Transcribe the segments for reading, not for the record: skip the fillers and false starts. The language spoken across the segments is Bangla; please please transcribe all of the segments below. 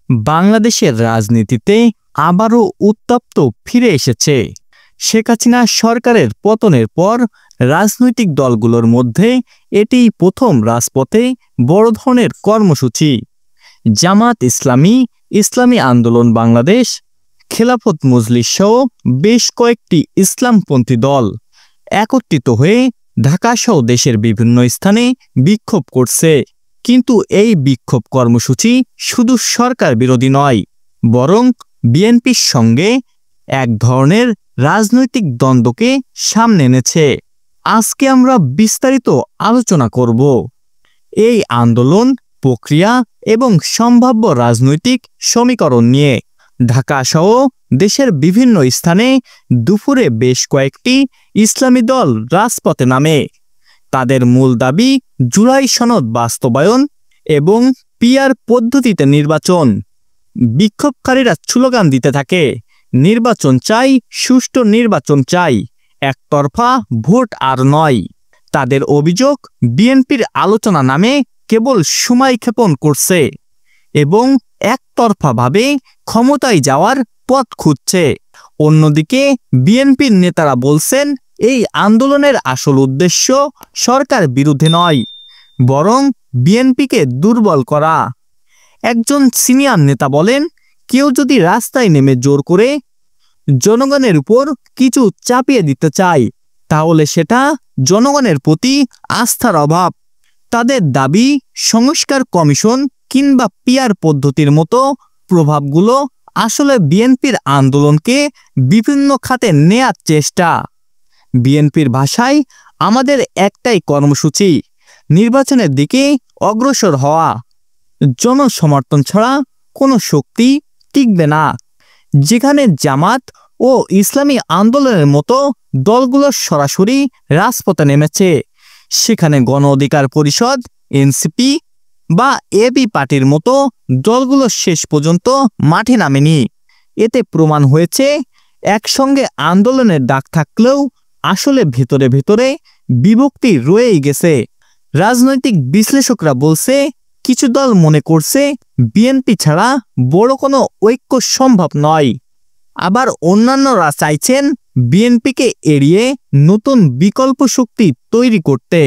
বাংলাদেশের রাজনীতিতে আবারও উত্তপ্ত ফিরে এসেছে। শেখ হাসিনা সরকারের পতনের পর রাজনৈতিক দলগুলোর মধ্যে এটিই প্রথম রাজপথে বড় ধরনের কর্মসূচি। জামাত ইসলামী, ইসলামী আন্দোলন বাংলাদেশ, খেলাফত মজলিস সহ বেশ কয়েকটি ইসলামপন্থী দল একত্রিত হয়ে ঢাকাসহ দেশের বিভিন্ন স্থানে বিক্ষোভ করছে। কিন্তু এই বিক্ষোভ কর্মসূচি শুধু সরকার বিরোধী নয়, বরং বিএনপির সঙ্গে এক ধরনের রাজনৈতিক দ্বন্দ্বকে সামনে এনেছে। আজকে আমরা বিস্তারিত আলোচনা করব এই আন্দোলন, প্রক্রিয়া এবং সম্ভাব্য রাজনৈতিক সমীকরণ নিয়ে। ঢাকাসহ দেশের বিভিন্ন স্থানে দুপুরে বেশ কয়েকটি ইসলামী দল রাজপথে নামে। তাদের মূল দাবি জুলাই সনদ বাস্তবায়ন এবং পিআর পদ্ধতিতে নির্বাচন। বিক্ষোভকারীরা স্লোগান দিতে থাকে, নির্বাচন চাই, সুষ্ঠু নির্বাচন চাই, একতরফা ভোট আর নয়। তাদের অভিযোগ, বিএনপির আলোচনা নামে কেবল সময় ক্ষেপণ করছে এবং একতরফাভাবে ক্ষমতায় যাওয়ার পথ খুঁজছে। অন্যদিকে বিএনপির নেতারা বলছেন, এই আন্দোলনের আসল উদ্দেশ্য সরকার বিরুদ্ধে নয়, বরং বিএনপিকে দুর্বল করা। একজন সিনিয়র নেতা বলেন, কেউ যদি রাস্তায় নেমে জোর করে জনগণের উপর কিছু চাপিয়ে দিতে চায়, তাহলে সেটা জনগণের প্রতি আস্থার অভাব। তাদের দাবি, সংস্কার কমিশন কিংবা পিআর পদ্ধতির মতো প্রভাবগুলো আসলে বিএনপির আন্দোলনকে বিভিন্ন খাতে নেয়ার চেষ্টা। বিএনপির ভাষায়, আমাদের একটাই কর্মসূচি, নির্বাচনের দিকে অগ্রসর হওয়া। জনসমর্থন ছাড়া কোনো শক্তি টিকবে না। যেখানে জামাত ও ইসলামী আন্দোলনের মতো দলগুলো সরাসরি রাজপথে নেমেছে, সেখানে গণ অধিকার পরিষদ, এনসিপি বা এবি পার্টির মতো দলগুলো শেষ পর্যন্ত মাঠে নামেনি। এতে প্রমাণ হয়েছে, একসঙ্গে আন্দোলনের ডাক থাকলেও আসলে ভেতরে ভেতরে বিভক্তি রয়েই গেছে। রাজনৈতিক বিশ্লেষকরা বলছে, কিছু দল মনে করছে বিএনপি ছাড়া বড় কোনো ঐক্য সম্ভব নয়। আবার অন্যান্যরা চাইছেন বিএনপিকে এড়িয়ে নতুন বিকল্প শক্তি তৈরি করতে।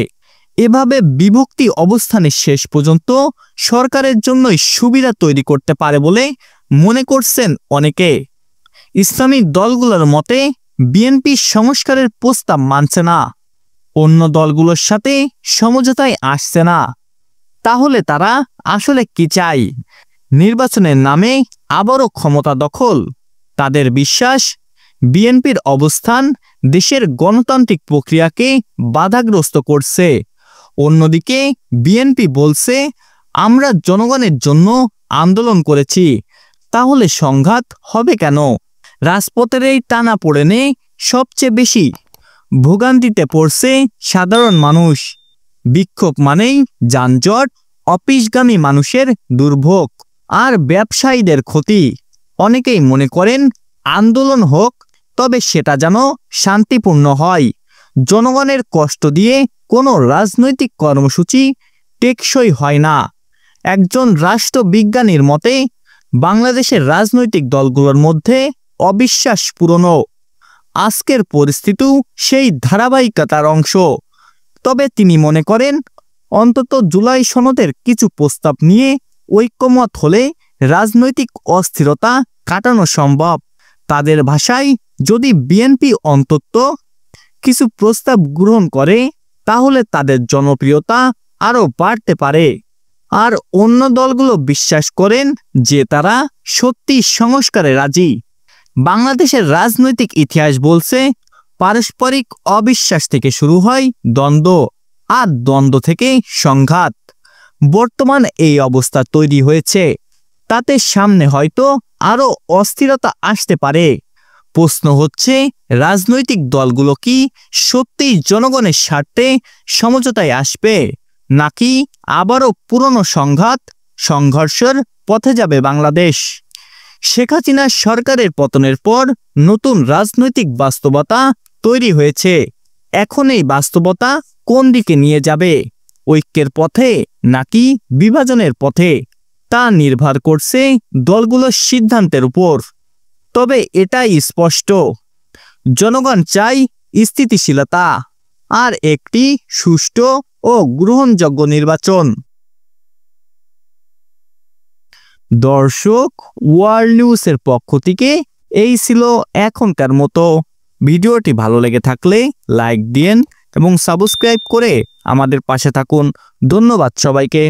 এভাবে বিভক্তি অবস্থানে শেষ পর্যন্ত সরকারের জন্যই সুবিধা তৈরি করতে পারে বলে মনে করছেন অনেকে। ইসলামী দলগুলোর মতে, বিএনপি সংস্কারের প্রস্তাব মানছে না, অন্য দলগুলোর সাথে সমঝোতায় আসছে না। তাহলে তারা আসলে কি চায়? নির্বাচনের নামে আবারও ক্ষমতা দখল। তাদের বিশ্বাস, বিএনপির অবস্থান দেশের গণতান্ত্রিক প্রক্রিয়াকে বাধাগ্রস্ত করছে। অন্যদিকে বিএনপি বলছে, আমরা জনগণের জন্য আন্দোলন করেছি, তাহলে সংঘাত হবে কেন? রাজপথের এই টানাপোড়েনে সবচেয়ে বেশি ভোগান্তিতে পড়ছে সাধারণ মানুষ। বিক্ষোভ মানেই যানজট, অফিসগামী মানুষের দুর্ভোগ আর ব্যবসায়ীদের ক্ষতি। অনেকেই মনে করেন, আন্দোলন হোক, তবে সেটা যেন শান্তিপূর্ণ হয়। জনগণের কষ্ট দিয়ে কোনো রাজনৈতিক কর্মসূচি টেকসই হয় না। একজন রাষ্ট্রবিজ্ঞানীর মতে, বাংলাদেশের রাজনৈতিক দলগুলোর মধ্যে অবিশ্বাস পুরনো। আজকের পরিস্থিতিও সেই ধারাবাহিকতার অংশ। তবে তিনি মনে করেন, অন্তত জুলাই সনদের কিছু প্রস্তাব নিয়ে ঐক্যমত হলে রাজনৈতিক অস্থিরতা কাটানো সম্ভব। তাদের ভাষায়, যদি বিএনপি অন্তত কিছু প্রস্তাব গ্রহণ করে, তাহলে তাদের জনপ্রিয়তা আরও বাড়তে পারে। আর অন্য দলগুলো বিশ্বাস করেন যে তারা সত্যি সংস্কারে রাজি। বাংলাদেশের রাজনৈতিক ইতিহাস বলছে, পারস্পরিক অবিশ্বাস থেকে শুরু হয় দ্বন্দ্ব, আর দ্বন্দ্ব থেকে সংঘাত। বর্তমান এই অবস্থা তৈরি হয়েছে, তাতে সামনে হয়তো আরও অস্থিরতা আসতে পারে। প্রশ্ন হচ্ছে, রাজনৈতিক দলগুলো কি সত্যিই জনগণের স্বার্থে সমঝোতায় আসবে, নাকি আবারও পুরনো সংঘর্ষের পথে যাবে বাংলাদেশ? শেখ হাসিনার সরকারের পতনের পর নতুন রাজনৈতিক বাস্তবতা তৈরি হয়েছে। এখন এই বাস্তবতা কোন দিকে নিয়ে যাবে? ঐক্যের পথে নাকি বিভাজনের পথে? তা নির্ভর করছে দলগুলোর সিদ্ধান্তের উপর। তবে এটাই স্পষ্ট, জনগণ চায় স্থিতিশীলতা আর একটি সুষ্ঠু ও গ্রহণযোগ্য নির্বাচন। দর্শক, ওয়ার্ল্ড নিউজের পক্ষ থেকে এই ছিল এখনকার মতো। ভিডিওটি ভালো লেগে থাকলে লাইক দিন এবং সাবস্ক্রাইব করে আমাদের পাশে থাকুন। ধন্যবাদ সবাইকে।